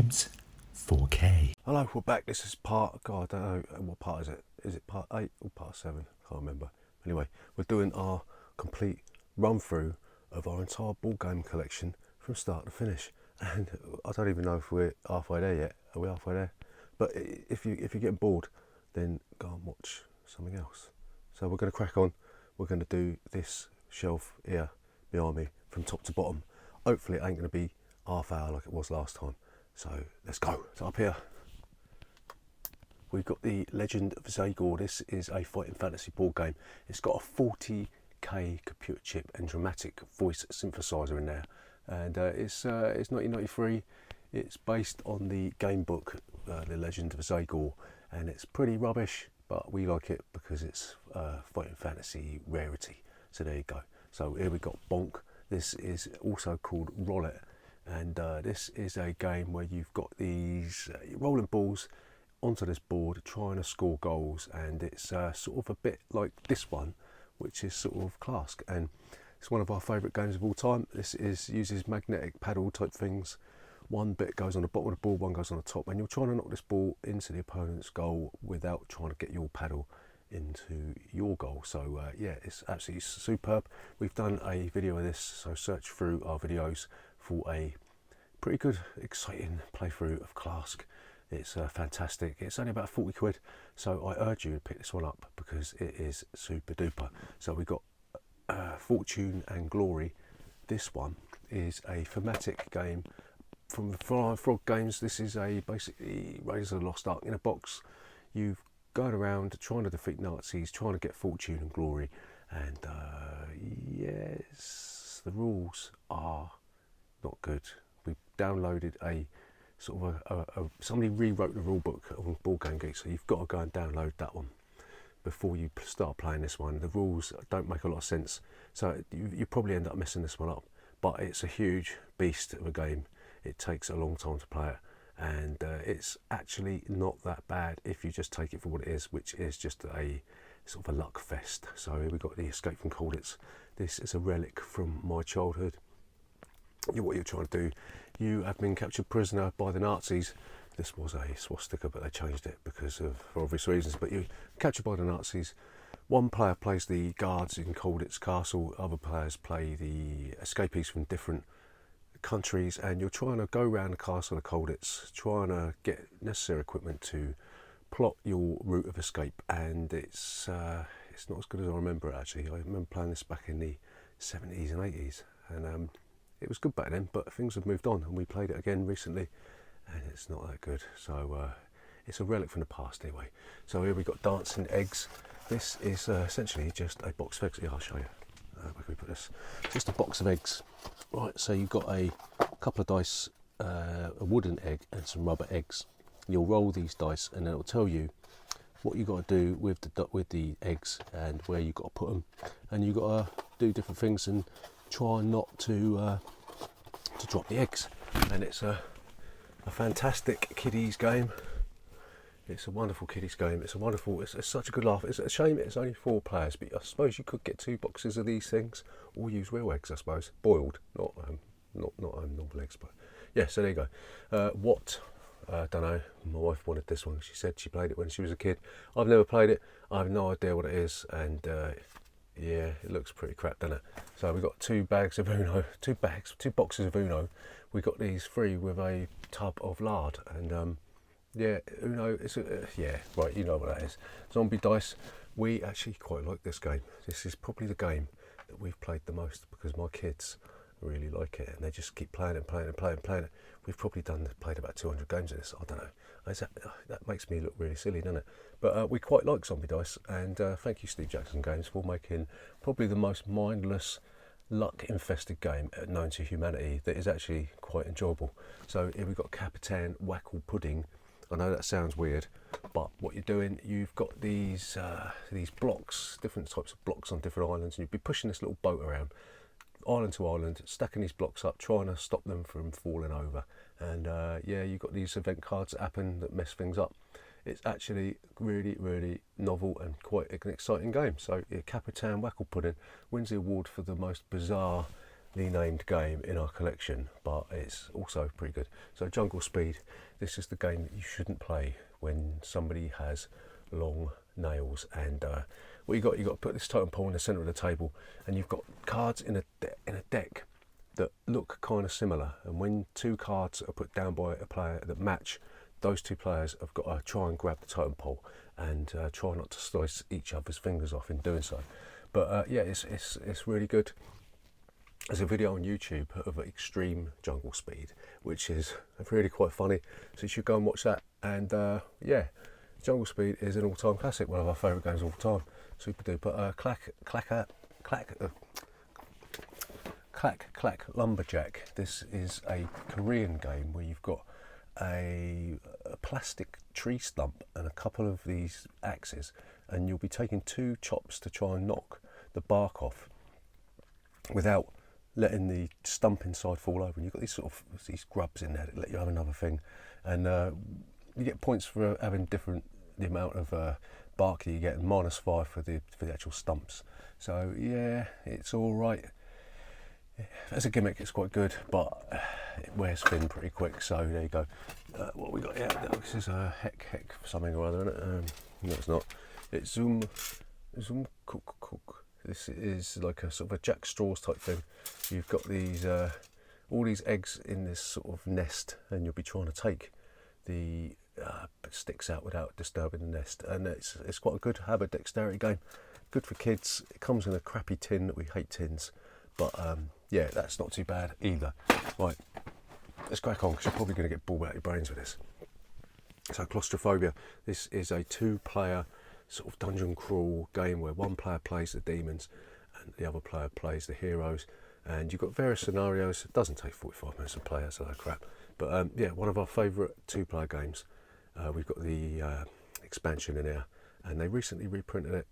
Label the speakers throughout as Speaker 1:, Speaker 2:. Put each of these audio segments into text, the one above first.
Speaker 1: Boardgames 4K.
Speaker 2: Hello, we're back. This is part, God, I don't know, what part is it? Is it part 8 or part 7? I can't remember. Anyway, we're doing our complete run through of our entire board game collection from start to finish. And I don't even know if we're halfway there yet. Are we halfway there? But if you're getting bored, then go and watch something else. So we're going to crack on. We're going to do this shelf here behind me from top to bottom. Hopefully it ain't going to be half hour like it was last time. So let's go. So up here we've got the Legend of Zagor. This is a fighting fantasy board game. It's got a 40k computer chip and dramatic voice synthesizer in there, and it's 1993. It's based on the game book, The Legend of Zagor, and it's pretty rubbish, but we like it because it's fighting fantasy rarity. So there you go. So here we got Bonk. This is also called Roulette, and this is a game where you've got these rolling balls onto this board trying to score goals, and it's sort of a bit like this one, which is sort of Clask, and it's one of our favourite games of all time. This uses magnetic paddle type things. One bit goes on the bottom of the board, one goes on the top, and you're trying to knock this ball into the opponent's goal without trying to get your paddle into your goal. So yeah, it's absolutely superb. We've done a video of this, so search through our videos for a pretty good, exciting playthrough of Clask. It's fantastic. It's only about 40 quid, so I urge you to pick this one up because it is super duper. So we've got Fortune and Glory. This one is a thematic game from the Frog Games. This is basically Raiders of the Lost Ark in a box. You've going around trying to defeat Nazis, trying to get fortune and glory, and yes, the rules are not good. We downloaded a sort of somebody rewrote the rule book on Board Game Geek, so you've got to go and download that one before you start playing this one. The rules don't make a lot of sense, so you probably end up messing this one up, but it's a huge beast of a game. It takes a long time to play it, and it's actually not that bad if you just take it for what it is, which is just a sort of a luck fest. So here we've got the Escape from Colditz. This is a relic from my childhood. What you're trying to do, you have been captured prisoner by the Nazis. This was a swastika, but they changed it for obvious reasons. But you're captured by the Nazis. One player plays the guards in Colditz Castle, other players play the escapees from different countries, and you're trying to go around the castle of Colditz, trying to get necessary equipment to plot your route of escape. And it's not as good as I remember it, actually. I remember playing this back in the 70s and 80s, and it was good back then, but things have moved on, and we played it again recently, and it's not that good. So it's a relic from the past anyway. So here we've got Dancing Eggs. This is essentially just a box of eggs. Yeah, I'll show you. Where can we put this? Just a box of eggs. Right, so you've got a couple of dice, a wooden egg and some rubber eggs. You'll roll these dice, and it'll tell you what you've got to do with the eggs and where you've got to put them, and you've got to do different things and try not to drop the eggs. And it's a fantastic kiddies game. It's a wonderful kiddies game. It's such a good laugh. It's a shame it's only 4 players, but I suppose you could get 2 boxes of these things, or use real eggs, I suppose, boiled, not normal eggs. But yeah, so there you go. I don't know. My wife wanted this one. She said she played it when she was a kid. I've never played it. I have no idea what it is, and yeah, it looks pretty crap, doesn't it? So we've got 2 bags of Uno, 2 boxes of Uno. We got these free with a tub of lard, and yeah, Uno, yeah, right, you know what that is. Zombie dice. We actually quite like this game. This is probably the game that we've played the most because my kids really like it, and they just keep playing it. We've probably played about 200 games of this. I don't know. That makes me look really silly, doesn't it? But we quite like Zombie Dice, and thank you, Steve Jackson Games, for making probably the most mindless, luck-infested game known to humanity that is actually quite enjoyable. So here we've got Capitan Wackle Pudding. I know that sounds weird, but what you're doing, you've got these blocks, different types of blocks on different islands, and you'd be pushing this little boat around island to island, stacking these blocks up, trying to stop them from falling over. And yeah, you've got these event cards that happen that mess things up. It's actually really, really novel and quite an exciting game. So yeah, Capitan Wackle Pudding wins the award for the most bizarre named game in our collection, but it's also pretty good. So Jungle Speed, this is the game that you shouldn't play when somebody has long nails. And what you got to put this totem pole in the centre of the table, and you've got cards in a deck that look kind of similar, and when two cards are put down by a player that match, those two players have got to try and grab the totem pole and try not to slice each other's fingers off in doing so. But yeah, it's really good. There's a video on YouTube of Extreme Jungle Speed, which is really quite funny, so you should go and watch that. And yeah, Jungle Speed is an all-time classic, one of our favourite games of all time. Super duper. Clack Lumberjack. This is a Korean game where you've got a plastic tree stump and a couple of these axes, and you'll be taking 2 chops to try and knock the bark off without letting the stump inside fall over. And you've got these grubs in there that let you have another thing, and you get points for having the amount of bark that you get, and -5 for the actual stumps. So yeah, it's all right. As a gimmick, it's quite good, but it wears thin pretty quick. So there you go. What we got here? This is a heck something or other, isn't it? No, it's not. It's zoom cook. This is like a sort of a Jack Straws type thing. You've got these all these eggs in this sort of nest, and you'll be trying to take the sticks out without disturbing the nest. And it's quite a good habit dexterity game. Good for kids. It comes in a crappy tin. We hate tins, but yeah, that's not too bad either. Right, let's crack on, because you're probably going to get bored out of your brains with this. So Claustrophobia. This is a 2-player sort of dungeon crawl game where one player plays the demons and the other player plays the heroes, and you've got various scenarios. It doesn't take 45 minutes to play, that's a load of crap. But yeah, one of our favourite 2-player games. We've got the expansion in here, and they recently reprinted it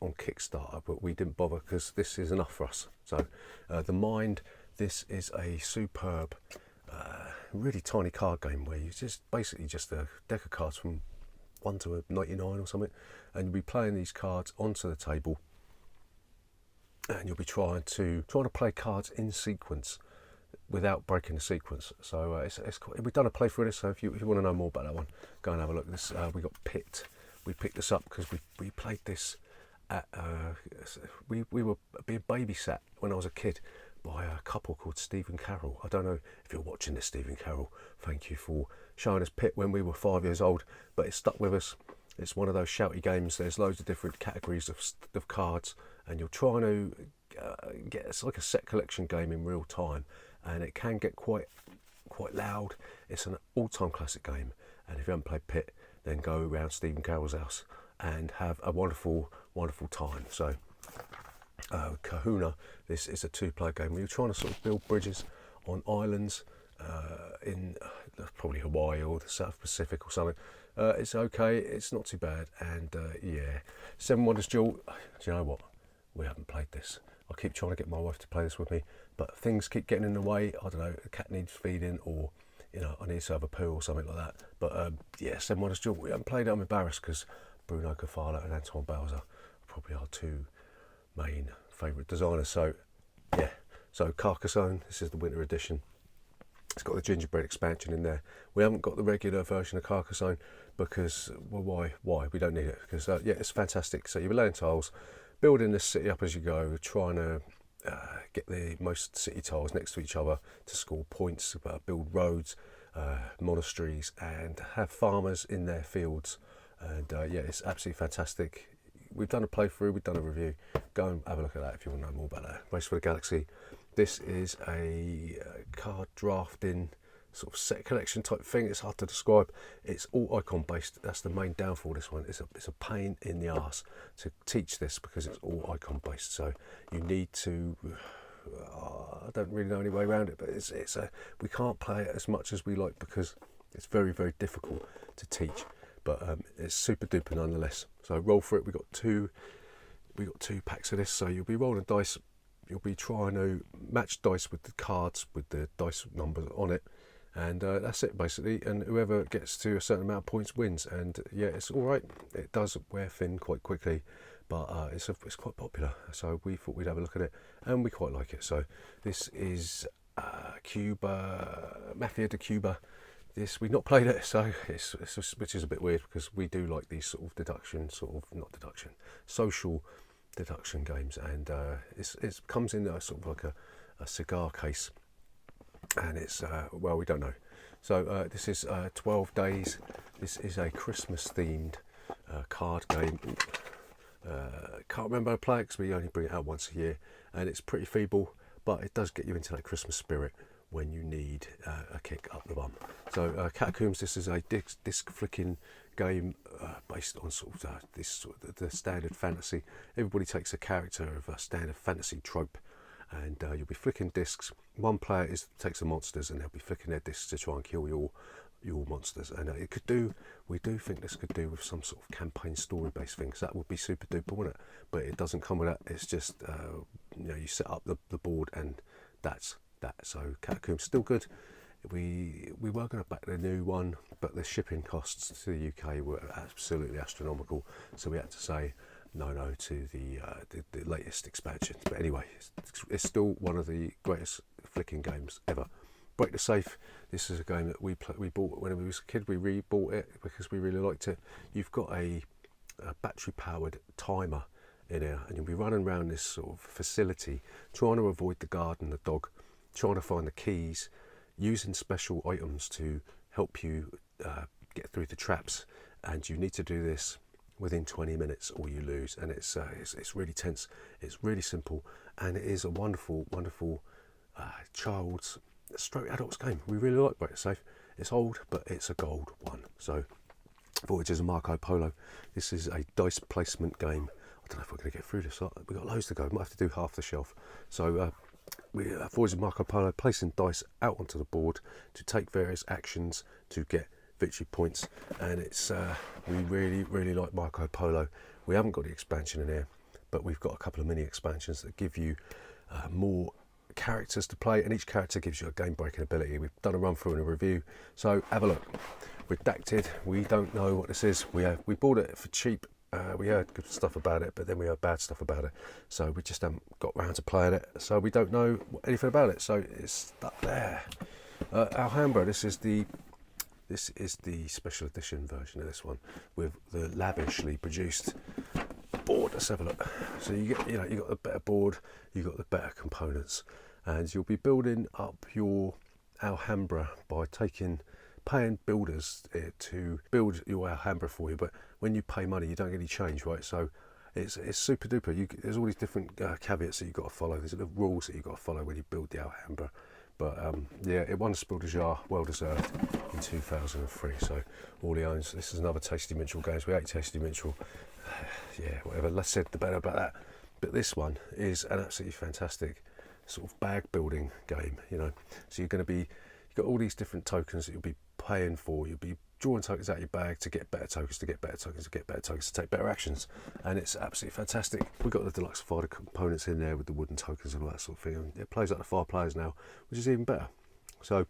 Speaker 2: on Kickstarter, but we didn't bother because this is enough for us. So The Mind, this is a superb really tiny card game where you basically just a deck of cards from 1 to 99 or something, and you'll be playing these cards onto the table, and you'll be trying to play cards in sequence without breaking the sequence. So we've done a playthrough of this, so if you want to know more about that one, go and have a look at this. We got Pit. We picked this up because we played this at we were being babysat when I was a kid by a couple called Stephen Carroll. I don't know if you're watching this, Stephen Carroll. Thank you for showing us Pit when we were 5 years old, but it stuck with us. It's one of those shouty games. There's loads of different categories of cards, and you're trying to it's like a set collection game in real time, and it can get quite loud. It's an all-time classic game, and if you haven't played Pit, then go around Stephen Carroll's house and have a wonderful time. So Kahuna, this is a 2-player game where you're trying to sort of build bridges on islands in probably Hawaii or the South Pacific or something. It's okay, it's not too bad. And yeah, 7 Wonders Duel. Do you know what? We haven't played this. I keep trying to get my wife to play this with me, but things keep getting in the way. I don't know, the cat needs feeding, or I need to have a poo or something like that. But yeah, 7 Wonders Duel. We haven't played it. I'm embarrassed because Bruno Cafala and Antoine Bowser are probably our 2 main favourite designers. So yeah, so Carcassonne, this is the winter edition. It's got the gingerbread expansion in there. We haven't got the regular version of Carcassonne because, well, why? We don't need it, because yeah, it's fantastic. So you're laying tiles, building this city up as you go, trying to get the most city tiles next to each other to score points, build roads, monasteries, and have farmers in their fields. And yeah, it's absolutely fantastic. We've done a playthrough, we've done a review. Go and have a look at that if you want to know more about that. Race for the Galaxy. This is a card drafting sort of set collection type thing. It's hard to describe. It's all icon based. That's the main downfall of this one. It's a pain in the arse to teach this because it's all icon based. So you need to. I don't really know any way around it, but we can't play it as much as we like because it's very, very difficult to teach. But it's super duper nonetheless. So roll for it. We got two packs of this. So you'll be rolling dice. You'll be trying to match dice with the cards with the dice numbers on it, And that's it basically, and whoever gets to a certain amount of points wins. And yeah, it's all right. It does wear thin quite quickly, but it's quite popular, so we thought we'd have a look at it, and we quite like it. So this is Cuba, Mafia de Cuba. This we've not played it, so which is a bit weird because we do like these sort of social deduction games, and it comes in a sort of like a cigar case, and it's well, we don't know. So this is 12 days. This is a Christmas themed card game. Can't remember how to play it because we only bring it out once a year, and it's pretty feeble, but it does get you into that Christmas spirit when you need a kick up the bum. So Catacombs, this is a disc flicking game based on sort of the standard fantasy. Everybody takes a character of a standard fantasy trope, and you'll be flicking discs. One player takes the monsters, and they'll be flicking their discs to try and kill your monsters. And we do think this could do with some sort of campaign story based thing, because that would be super duper, wouldn't it? But it doesn't come with that. It's just you set up the board, and that's that. So Catacombs still good. We were going to back the new one, but the shipping costs to the UK were absolutely astronomical, so we had to say no to the latest expansion. But anyway, it's still one of the greatest flicking games ever. Break the Safe. This is a game that we bought when we was a kid. We re-bought it because we really liked it. You've got a battery powered timer in here, and you'll be running around this sort of facility trying to avoid the guard and the dog, trying to find the keys, using special items to help you get through the traps. And you need to do this within 20 minutes or you lose. And it's really tense. It's really simple, and it is a wonderful child's stroke adults game. We really like Break the Safe. It's old, but it's a gold one. So Voyage is a Marco Polo. This is a dice placement game. I don't know if we're going to get through this. We've got loads to go. Might have to do half the shelf. So Voyage is Marco Polo, placing dice out onto the board to take various actions to get victory points. And it's we really like Marco Polo. We haven't got the expansion in here, but we've got a couple of mini expansions that give you more characters to play, and each character gives you a game breaking ability. We've done a run through and a review, so have a look. Redacted, we don't know what this is. We bought it for cheap. We heard good stuff about it, but then we heard bad stuff about it, so we just haven't got round to playing it, so we don't know anything about it. So it's stuck there. Alhambra, this is the special edition version of this one with the lavishly produced board. Let's have a look. So you got the better board, you got the better components, and you'll be building up your Alhambra by paying builders to build your Alhambra for you. But when you pay money, you don't get any change, right? So it's super duper. There's all these different caveats that you've got to follow. There's the rules that you've got to follow when you build the Alhambra. But yeah, it won Spiel des Jahres, well deserved, in 2003. So all he owns. This is another Tasty Minstrel games. We hate Tasty Minstrel. Yeah, whatever, less said the better about that. But this one is an absolutely fantastic sort of bag building game, So you've got all these different tokens that you'll be paying for. You'll be drawing tokens out of your bag to get better tokens, to get better tokens, to get better tokens, to take better actions. And it's absolutely fantastic. We've got the deluxe fighter components in there with the wooden tokens and all that sort of thing. And it plays up to 5 players now, which is even better. So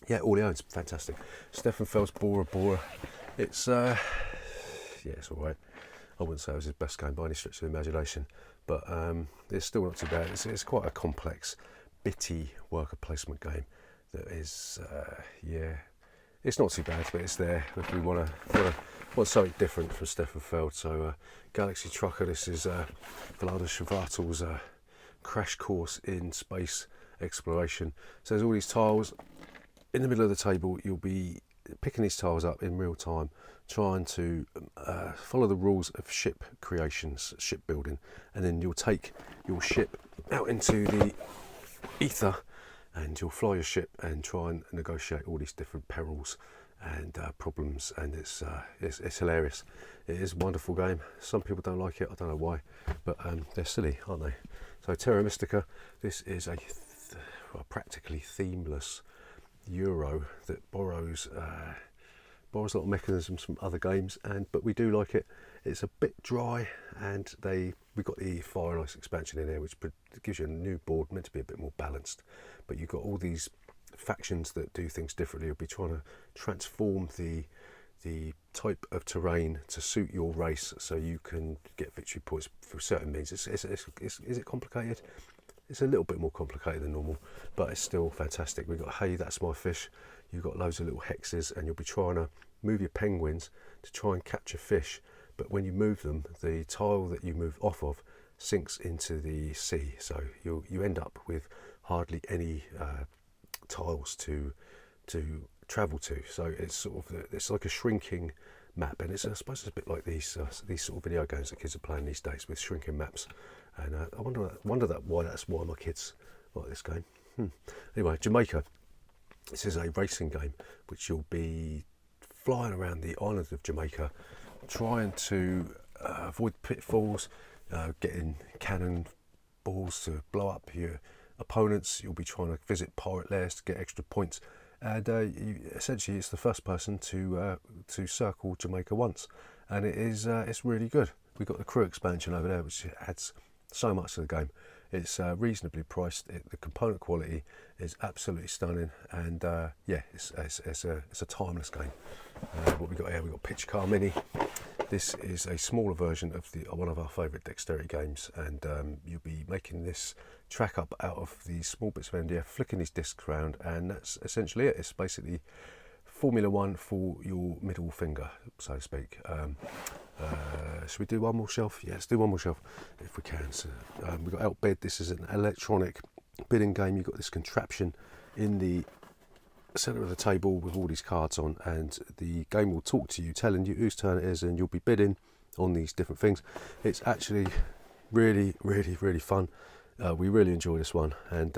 Speaker 2: yeah, all he owns, fantastic. Stefan Feld's Bora. It's it's all right. I wouldn't say it was his best game by any stretch of the imagination, but it's still not too bad. It's quite a complex, bitty worker placement game that is, it's not too bad, but it's there if we want something different from Stefan Feld. So Galaxy Trucker, this is Vlada Shvartal's crash course in space exploration. So there's all these tiles in the middle of the table. You'll be picking these tiles up in real time, trying to follow the rules of ship creations, ship building, and then you'll take your ship out into the ether and you'll fly your ship and try and negotiate all these different perils and problems, and it's hilarious. It is a wonderful game. Some people don't like it, I don't know why, but they're silly, aren't they? So Terra Mystica, this is a practically themeless Euro that borrows a lot of mechanisms from other games, but we do like it. It's a bit dry, and we got the Fire and Ice expansion in there, which gives you a new board, meant to be a bit more balanced. But you've got all these factions that do things differently. You'll be trying to transform the type of terrain to suit your race, so you can get victory points for certain means. Is it complicated? It's a little bit more complicated than normal, but it's still fantastic. We've got, hey, that's my fish. You've got loads of little hexes, and you'll be trying to move your penguins to try and catch a fish. But when you move them, the tile that you move off of sinks into the sea, so you end up with hardly any tiles to travel to. So it's sort of it's like a shrinking map, and I suppose it's a bit like these sort of video games that kids are playing these days with shrinking maps. And I wonder why my kids like this game. Anyway, Jamaica. This is a racing game which you'll be flying around the island of Jamaica, trying to avoid pitfalls, getting cannon balls to blow up your opponents. You'll be trying to visit pirate lairs to get extra points, and essentially it's the first person to circle Jamaica once, and it's really good. We've got the crew expansion over there, which adds so much to the game. It's reasonably priced. The component quality is absolutely stunning, and yeah, it's a timeless game. What we got here, we got Pitch Car Mini. This is a smaller version of one of our favourite dexterity games, and you'll be making this track up out of these small bits of MDF, flicking these discs around, and that's essentially it. It's basically Formula One for your middle finger, so to speak. Should we do one more shelf? Yeah, let's do one more shelf if we can. So we've got Outbid. This is an electronic bidding game. You've got this contraption in the centre of the table with all these cards on, and the game will talk to you, telling you whose turn it is, and you'll be bidding on these different things. It's actually really, really, really fun. We really enjoy this one, and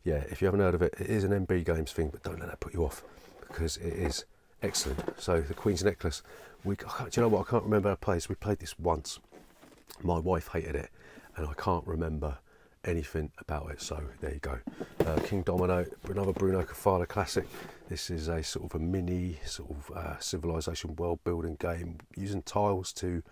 Speaker 2: yeah, if you haven't heard of it, it is an MB Games thing, but don't let that put you off, because it is excellent. So the Queen's Necklace, do you know what, I can't remember our place. We played this once. My wife hated it, and I can't remember anything about it, so there you go. King Domino, another Bruno Cafala classic. This is a sort of a mini sort of civilization world building game using tiles to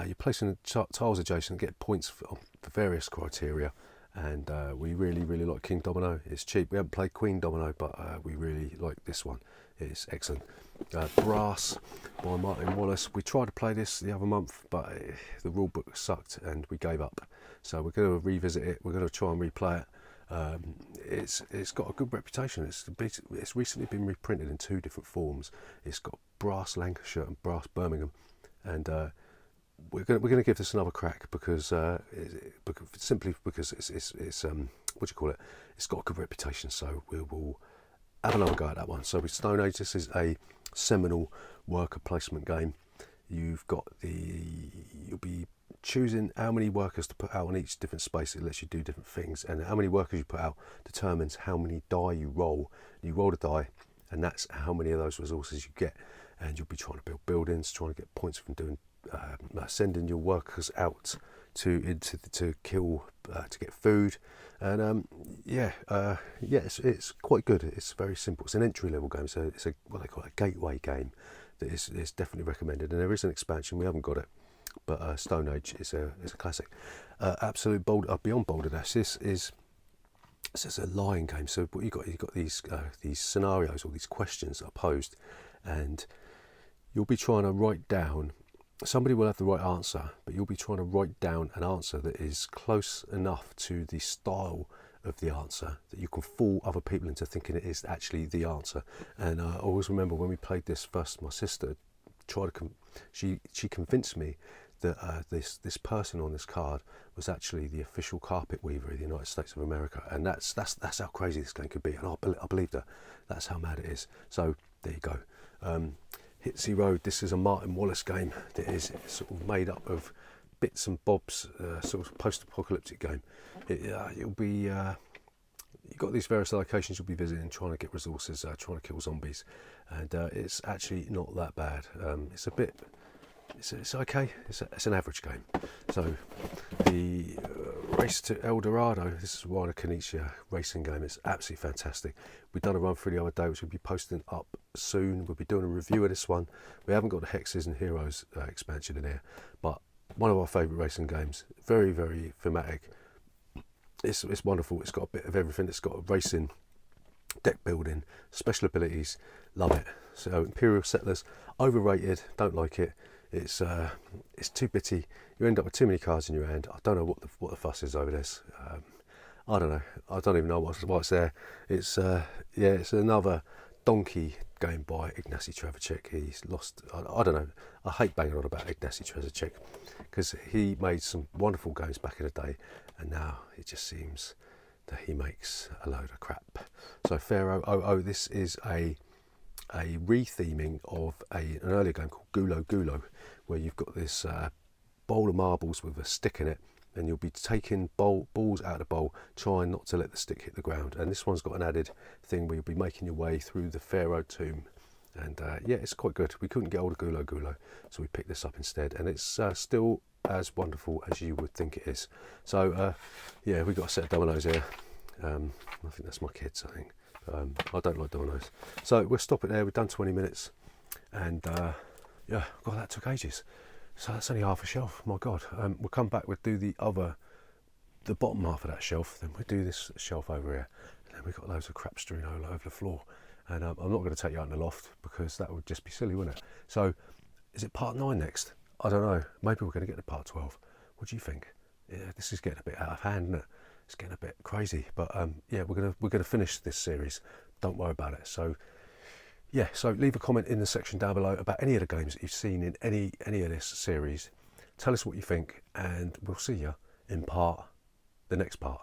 Speaker 2: you're placing tiles adjacent to get points for various criteria, and we really like King Domino. It's cheap. We haven't played Queen Domino, but we really like this one. It's excellent. Brass by Martin Wallace. We tried to play this the other month, but the rule book sucked and we gave up. So we're going to revisit it. We're going to try and replay it. It's got a good reputation. It's recently been reprinted in 2 different forms. It's got Brass Lancashire and Brass Birmingham, and we're going to give this another crack because simply because it's what do you call it? It's got a good reputation. So we will have another go at that one. So with Stone Age, this is a seminal worker placement game. You'll be choosing how many workers to put out on each different space. It lets you do different things, and how many workers you put out determines how many die you roll. You roll a die, and that's how many of those resources you get. And you'll be trying to build buildings, trying to get points from doing sending your workers out to kill to get food, and it's quite good. It's very simple. It's an entry level game, so it's what they call a gateway game that is definitely recommended. And there is an expansion. We haven't got it, but Stone Age is a classic. Absolute Beyond Balderdash. This is a lying game. So what you've got these scenarios or these questions that are posed, and you'll be trying to write down. Somebody will have the right answer, but you'll be trying to write down an answer that is close enough to the style of the answer that you can fool other people into thinking it is actually the answer. And I always remember when we played this first, my sister she convinced me that this person on this card was actually the official carpet weaver of the United States of America, and that's how crazy this game could be. And I believed her. That's how mad it is. So there you go. Hitsy Road. This is a Martin Wallace game that is sort of made up of bits and bobs, sort of post-apocalyptic game. You've got these various locations you'll be visiting, trying to get resources, trying to kill zombies, and it's actually not that bad. It's okay. It's an average game. So the Race to Eldorado. This is Wada Kanicha racing game. It's absolutely fantastic. We've done a run through the other day, which we'll be posting up soon. We'll be doing a review of this one. We haven't got the Hexes and Heroes expansion in here, but one of our favourite racing games. Very, very thematic. It's wonderful. It's got a bit of everything. It's got racing, deck building, special abilities, love it. So Imperial Settlers, overrated, don't like it. It's too bitty. You end up with too many cards in your hand. I don't know what the fuss is over this. I don't know. I don't even know what's there. It's it's another donkey game by Ignacy Trzewiczek. He's lost. I don't know. I hate banging on about Ignacy Trzewiczek because he made some wonderful games back in the day, and now it just seems that he makes a load of crap. So Pharaoh, this is a retheming of an earlier game called Gulo, where you've got this bowl of marbles with a stick in it, and you'll be taking balls out of the bowl, trying not to let the stick hit the ground. And this one's got an added thing where you'll be making your way through the Pharaoh tomb. And it's quite good. We couldn't get hold of Gulo, so we picked this up instead. And it's still as wonderful as you would think it is. So, we've got a set of dominoes here. I think that's my kids, I think. I don't like dominoes. So we'll stop it there. We've done 20 minutes. And, God, that took ages. So that's only half a shelf. My God. We'll come back. We'll do the bottom half of that shelf. Then we'll do this shelf over here. And then we've got loads of crap strewn all over the floor. And I'm not going to take you out in the loft because that would just be silly, wouldn't it? So is it part 9 next? I don't know. Maybe we're going to get to part 12. What do you think? Yeah, this is getting a bit out of hand, isn't it? It's getting a bit crazy. But we're gonna finish this series. Don't worry about it. So so leave a comment in the section down below about any of the games that you've seen in any of this series. Tell us what you think, and we'll see you in the next part.